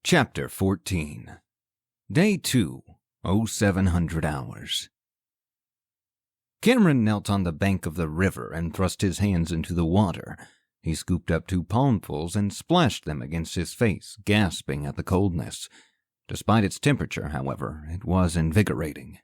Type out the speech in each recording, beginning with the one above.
Chapter 14. Day 2, 0700 hours. Cameron knelt on the bank of the river and thrust his hands into the water. He scooped up 2 palmfuls and splashed them against his face, gasping at the coldness. Despite its temperature, however, it was invigorating.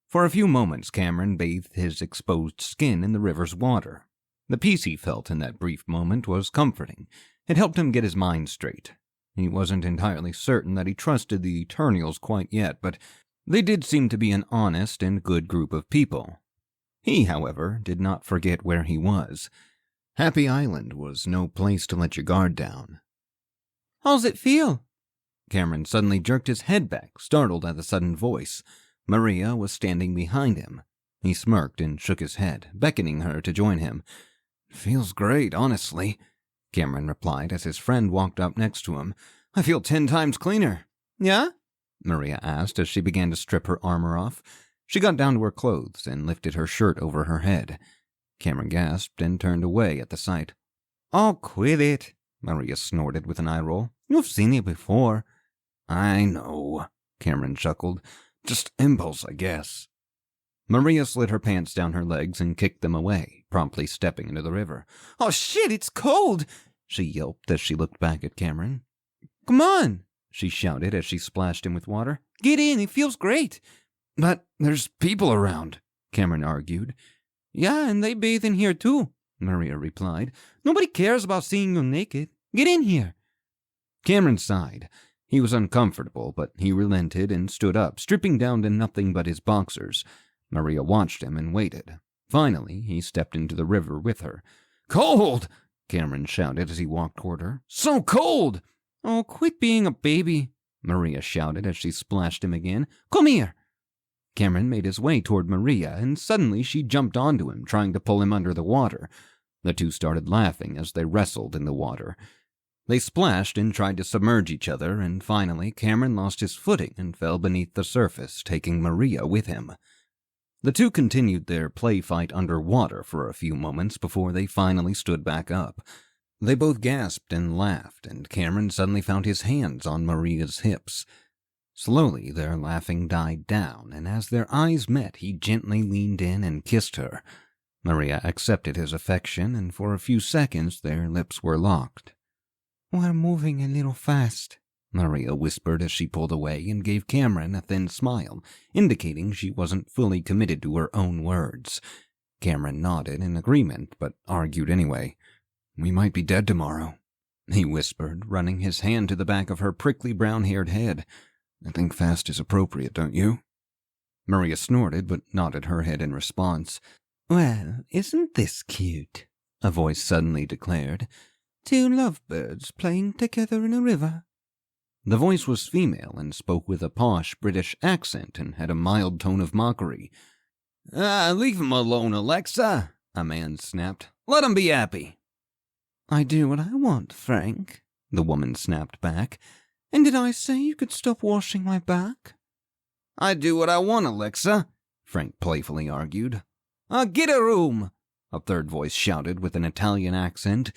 For a few moments, Cameron bathed his exposed skin in the river's water. The peace he felt in that brief moment was comforting. It helped him get his mind straight. He wasn't entirely certain that he trusted the Eternials quite yet, but they did seem to be an honest and good group of people. He, however, did not forget where he was. Happy Island was no place to let your guard down. "How's it feel?" Cameron suddenly jerked his head back, startled at the sudden voice. Maria was standing behind him. He smirked and shook his head, beckoning her to join him. "Feels great, honestly," Cameron replied as his friend walked up next to him. "I feel 10 times cleaner." "Yeah?" Maria asked as she began to strip her armor off. She got down to her clothes and lifted her shirt over her head. Cameron gasped and turned away at the sight. "Oh, quit it," Maria snorted with an eye roll. "You've seen it before." "I know," Cameron chuckled. "Just impulse, I guess." Maria slid her pants down her legs and kicked them away, promptly stepping into the river. "Oh shit, it's cold!" she yelped as she looked back at Cameron. "Come on!" she shouted as she splashed him with water. "Get in, it feels great." "But there's people around," Cameron argued. "Yeah, and they bathe in here too," Maria replied. "Nobody cares about seeing you naked. Get in here." Cameron sighed. He was uncomfortable, but he relented and stood up, stripping down to nothing but his boxers. Maria watched him and waited. Finally, he stepped into the river with her. "Cold!" Cameron shouted as he walked toward her. "So cold!" "Oh, quit being a baby," Maria shouted as she splashed him again. "Come here." Cameron made his way toward Maria, and suddenly she jumped onto him, trying to pull him under the water. The two started laughing as they wrestled in the water. They splashed and tried to submerge each other, and finally Cameron lost his footing and fell beneath the surface, taking Maria with him. The two continued their play fight underwater for a few moments before they finally stood back up. They both gasped and laughed, and Cameron suddenly found his hands on Maria's hips. Slowly, their laughing died down, and as their eyes met, he gently leaned in and kissed her. Maria accepted his affection, and for a few seconds their lips were locked. "We're moving a little fast," Maria whispered as she pulled away and gave Cameron a thin smile, indicating she wasn't fully committed to her own words. Cameron nodded in agreement, but argued anyway. "We might be dead tomorrow," he whispered, running his hand to the back of her prickly brown-haired head. "I think fast is appropriate, don't you?" Maria snorted, but nodded her head in response. "Well, isn't this cute?" a voice suddenly declared. "2 lovebirds playing together in a river." The voice was female and spoke with a posh British accent and had a mild tone of mockery. "Leave him alone, Alexa," a man snapped. "Let him be happy." "I do what I want, Frank," the woman snapped back. "And did I say you could stop washing my back?" "I do what I want, Alexa," Frank playfully argued. "Get a room," a third voice shouted with an Italian accent.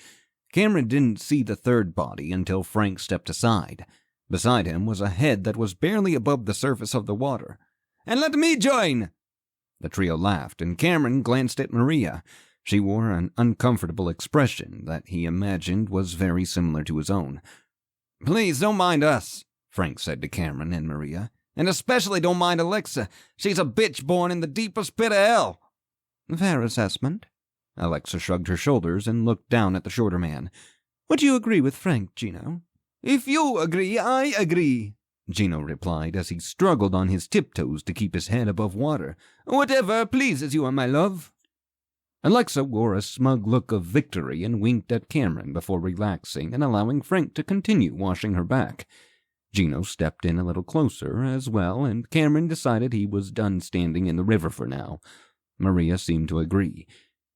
Cameron didn't see the third body until Frank stepped aside. Beside him was a head that was barely above the surface of the water. "And let me join!" The trio laughed, and Cameron glanced at Maria. She wore an uncomfortable expression that he imagined was very similar to his own. "Please don't mind us," Frank said to Cameron and Maria. "And especially don't mind Alexa. She's a bitch born in the deepest pit of hell." "Fair assessment." Alexa shrugged her shoulders and looked down at the shorter man. "Would you agree with Frank, Gino?" "If you agree, I agree," Gino replied as he struggled on his tiptoes to keep his head above water. "Whatever pleases you, my love." Alexa wore a smug look of victory and winked at Cameron before relaxing and allowing Frank to continue washing her back. Gino stepped in a little closer as well, and Cameron decided he was done standing in the river for now. Maria seemed to agree.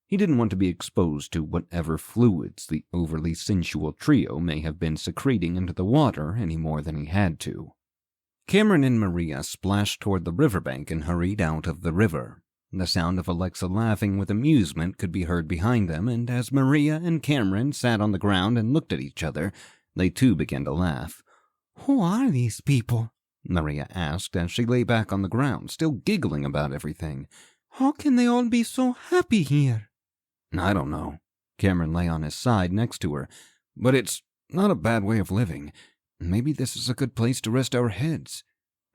He didn't want to be exposed to whatever fluids the overly sensual trio may have been secreting into the water any more than he had to. Cameron and Maria splashed toward the riverbank and hurried out of the river. The sound of Alexa laughing with amusement could be heard behind them, and as Maria and Cameron sat on the ground and looked at each other, they too began to laugh. Who are these people? Maria asked as she lay back on the ground, still giggling about everything. How can they all be so happy here? I don't know. Cameron lay on his side next to her. But it's not a bad way of living. Maybe this is a good place to rest our heads.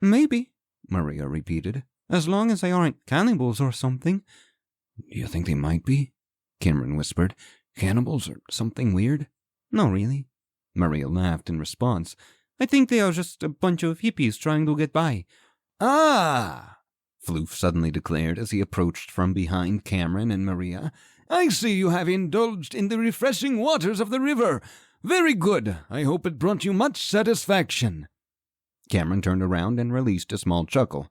Maybe, Maria repeated. as long as they aren't cannibals or something. Do you think they might be? Cameron whispered. Cannibals or something weird? No, really. Maria laughed in response. I think they are just a bunch of hippies trying to get by. Ah! Floof suddenly declared as he approached from behind Cameron and Maria. I see you have indulged in the refreshing waters of the river. Very good. I hope it brought you much satisfaction. Cameron turned around and released a small chuckle.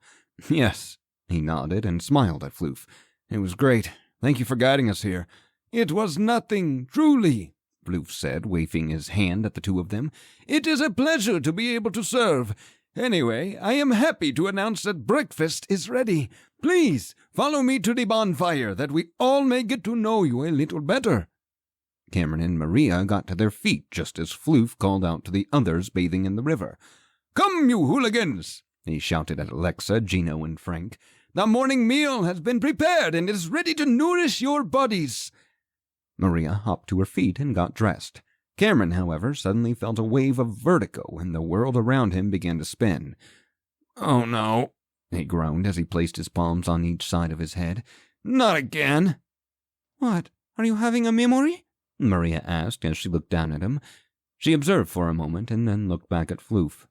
Yes, he nodded and smiled at Floof. It was great. Thank you for guiding us here. It was nothing, truly, Floof said, waving his hand at the two of them. It is a pleasure to be able to serve. Anyway, I am happy to announce that breakfast is ready. Please, follow me to the bonfire, that we all may get to know you a little better. Cameron and Maria got to their feet just as Floof called out to the others bathing in the river. Come, you hooligans, he shouted at Alexa, Gino, and Frank. The morning meal has been prepared and is ready to nourish your bodies. Maria hopped to her feet and got dressed. Cameron, however, suddenly felt a wave of vertigo and the world around him began to spin. Oh no, he groaned as he placed his palms on each side of his head. Not again. What, are you having a memory? Maria asked as she looked down at him. She observed for a moment and then looked back at Floof.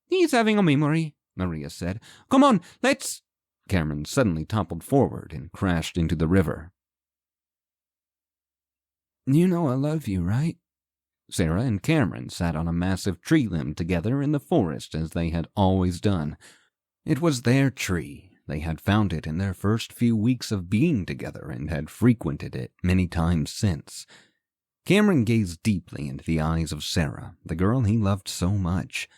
He's having a memory, Maria said. Come on, let's... Cameron suddenly toppled forward and crashed into the river. You know I love you, right? Sarah and Cameron sat on a massive tree limb together in the forest as they had always done. It was their tree. They had found it in their first few weeks of being together and had frequented it many times since. Cameron gazed deeply into the eyes of Sarah, the girl he loved so much.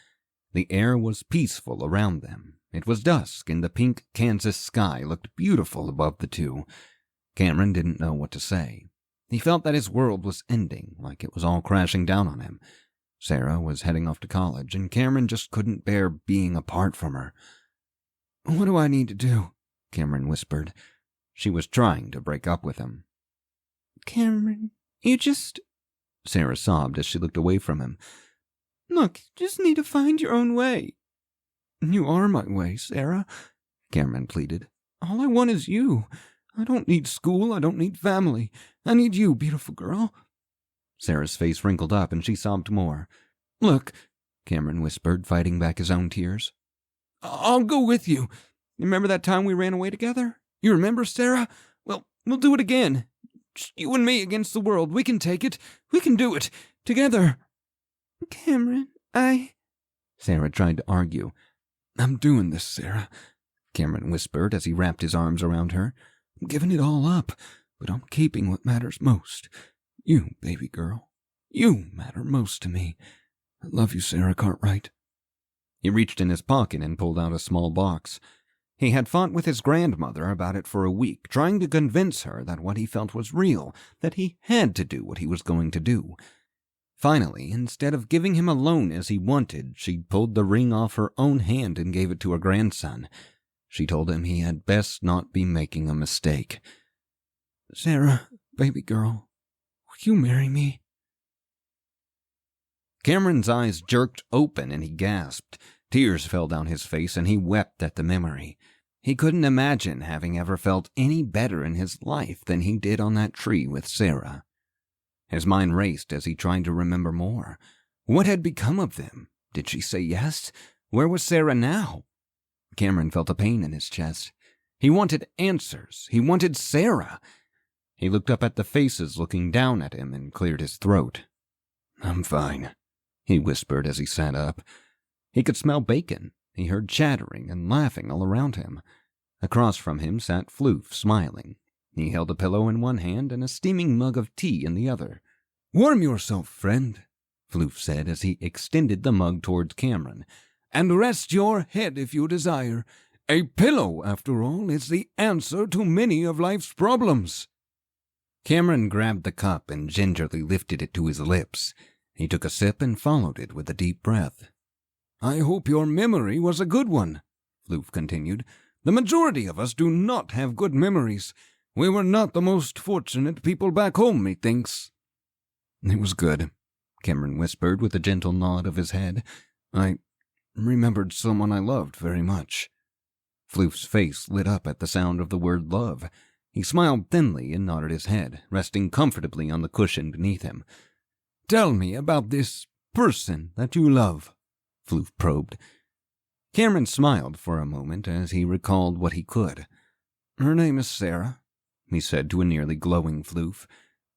The air was peaceful around them. It was dusk, and the pink Kansas sky looked beautiful above the two. Cameron didn't know what to say. He felt that his world was ending, like it was all crashing down on him. Sarah was heading off to college, and Cameron just couldn't bear being apart from her. What do I need to do? Cameron whispered. She was trying to break up with him. Cameron, you just... Sarah sobbed as she looked away from him. Look, you just need to find your own way. You are my way, Sarah, Cameron pleaded. All I want is you. I don't need school, I don't need family. I need you, beautiful girl. Sarah's face wrinkled up and she sobbed more. Look, Cameron whispered, fighting back his own tears. I'll go with you. Remember that time we ran away together? You remember, Sarah? Well, we'll do it again. Just you and me against the world. We can take it. We can do it. Together. Cameron, Sarah tried to argue. I'm doing this, Sarah, Cameron whispered as he wrapped his arms around her. I'm giving it all up, but I'm keeping what matters most. You, baby girl. You matter most to me. I love you, Sarah Cartwright. He reached in his pocket and pulled out a small box. He had fought with his grandmother about it for a week, trying to convince her that what he felt was real, that he had to do what he was going to do. Finally, instead of giving him a loan as he wanted, she pulled the ring off her own hand and gave it to her grandson. She told him he had best not be making a mistake. Sarah, baby girl, will you marry me? Cameron's eyes jerked open and he gasped. Tears fell down his face and he wept at the memory. He couldn't imagine having ever felt any better in his life than he did on that tree with Sarah. His mind raced as he tried to remember more. What had become of them? Did she say yes? Where was Sarah now? Cameron felt a pain in his chest. He wanted answers. He wanted Sarah. He looked up at the faces looking down at him and cleared his throat. I'm fine, he whispered as he sat up. He could smell bacon. He heard chattering and laughing all around him. Across from him sat Floof, smiling. He held a pillow in one hand and a steaming mug of tea in the other. Warm yourself, friend, Floof said as he extended the mug towards Cameron, and rest your head if you desire. A pillow, after all, is the answer to many of life's problems. Cameron grabbed the cup and gingerly lifted it to his lips. He took a sip and followed it with a deep breath. I hope your memory was a good one, Floof continued. The majority of us do not have good memories. We were not the most fortunate people back home, methinks. It was good, Cameron whispered with a gentle nod of his head. I remembered someone I loved very much. Floof's face lit up at the sound of the word love. He smiled thinly and nodded his head, resting comfortably on the cushion beneath him. Tell me about this person that you love, Floof probed. Cameron smiled for a moment as he recalled what he could. Her name is Sarah, he said to a nearly glowing Floof.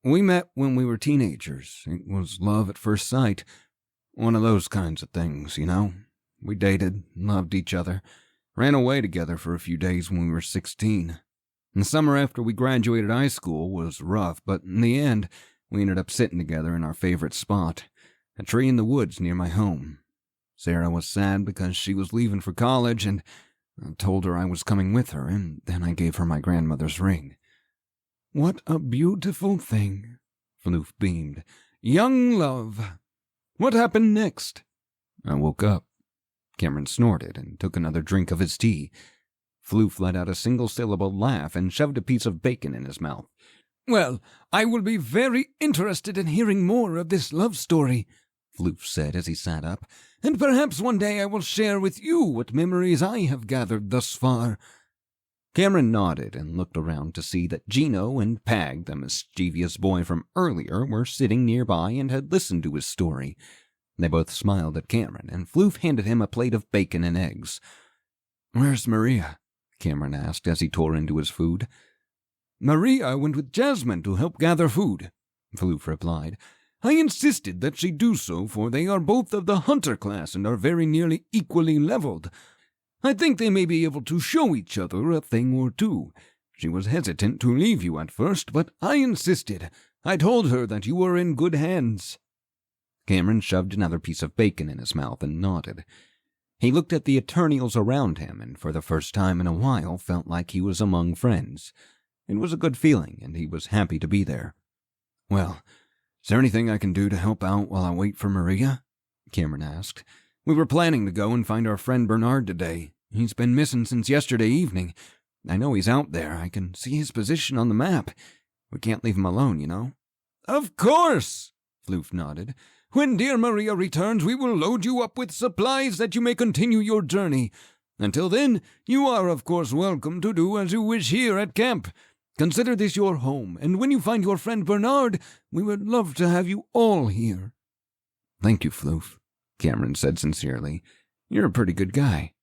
We met when we were teenagers. It was love at first sight. One of those kinds of things, you know. We dated, loved each other, ran away together for a few days when we were 16. The summer after we graduated high school was rough, but in the end, we ended up sitting together in our favorite spot, a tree in the woods near my home. Sarah was sad because she was leaving for college, and I told her I was coming with her, and then I gave her my grandmother's ring. What a beautiful thing, Floof beamed. Young love. What happened next? I woke up. Cameron snorted and took another drink of his tea. Floof let out a single-syllable laugh and shoved a piece of bacon in his mouth. Well, I will be very interested in hearing more of this love story, Floof said as he sat up, and perhaps one day I will share with you what memories I have gathered thus far. Cameron nodded and looked around to see that Gino and Pag, the mischievous boy from earlier, were sitting nearby and had listened to his story. They both smiled at Cameron, and Floof handed him a plate of bacon and eggs. Where's Maria? Cameron asked as he tore into his food. Maria went with Jasmine to help gather food, Floof replied. I insisted that she do so, for they are both of the hunter class and are very nearly equally leveled. I think they may be able to show each other a thing or two. She was hesitant to leave you at first, but I insisted. I told her that you were in good hands. Cameron shoved another piece of bacon in his mouth and nodded. He looked at the Eternials around him, and for the first time in a while felt like he was among friends. It was a good feeling, and he was happy to be there. Well, is there anything I can do to help out while I wait for Maria? Cameron asked. We were planning to go and find our friend Bernard today. He's been missing since yesterday evening. I know he's out there. I can see his position on the map. We can't leave him alone, you know. Of course, Floof nodded. When dear Maria returns, we will load you up with supplies that you may continue your journey. Until then, you are of course welcome to do as you wish here at camp. Consider this your home, and when you find your friend Bernard, we would love to have you all here. Thank you, Floof, Cameron said sincerely. You're a pretty good guy.